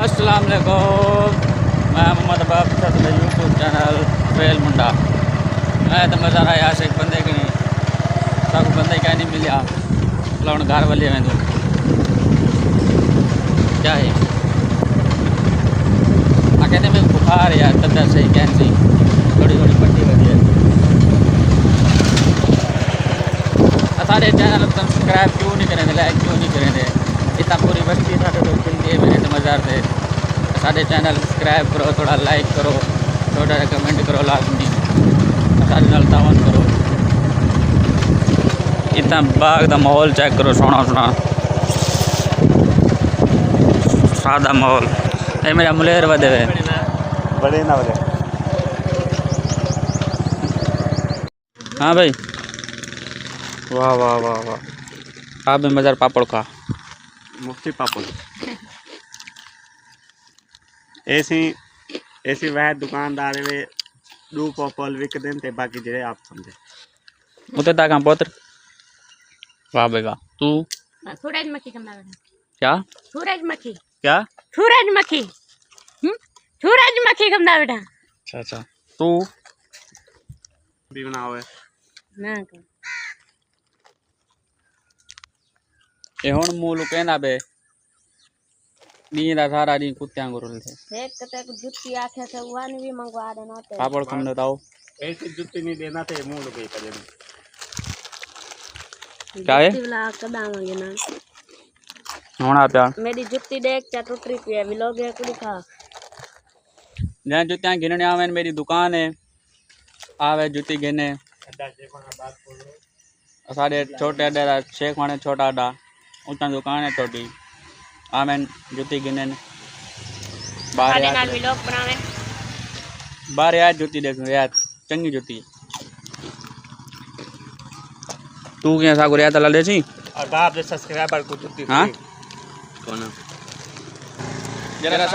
अस्सलाम वालेकुम। मैं मोहम्मद अब्बास मेरा यूट्यूब चैनल फेल मुंडा। मैं तो मज़ा आया से बंदे की नहीं सब बंदे क्या नहीं मिलिया लौन घर वाले में तो क्या है कहते में बुखार या तब सही कैंसी थोड़ी थोड़ी पट्टी बजी है। सारे चैनल सब्सक्राइब क्यों नहीं करें, लाइक क्यों नहीं करें? इतना पूरी बस्ती साढ़े लोग सुनती है मेरे तो मज़ार से सारे चैनल सब्सक्राइब करो, थोड़ा लाइक करो, थोड़ा कमेंट करो, लाजमी सारे नाल तावन करो। इतना बाग का माहौल चेक करो, सोना सोना सादा माहौल। ये मेरा मुलेर वधे बड़े ना बड़े। हाँ भाई, वाह वाह वाह वाह। आप भी मज़ार पापड़ खा मुफ्ती पापड़ ऐसी ऐसी वह दुकानदार वे दो पापड़ विक दें ते बाकी जेड़े आप समझे उते तक हम पुत्र। वाह बेगा तू सूरजमुखी कमला बेटा। क्या सूरजमुखी क्या सूरजमुखी सूरजमुखी कमला बेटा। अच्छा अच्छा तू भी बनाओ है ना ये हुण मूल कहना बे नी दा सारा दी कुत्तियां गुरुल थे एक कते को जुत्ती आखे से वन भी मंगवा देना ते पापड़ कम बताओ ऐसी जुत्ती नहीं देना थे मुंह लगे करे क्या है जुत्ती वाला कदावांगे ना होना प्या मेरी जुत्ती देख क्या टूट रही है विलोग है कुड़ी खा जहाँ जुतियाँ गिनने आवे मेरी दुकान है आवे जुती गिने साढ़े छोटे अड्डा शेख वाने छोटा अड्डा उतना दुकान है छोटी आवे जुती गिने खाने नाल विलोग बनावे बाहर यार जुती देख यार चंगी जुती तू क्या सा गुरिया तला देसी और बाप जो सब्सक्राइबर को जुत्ती हाँ कौन जरा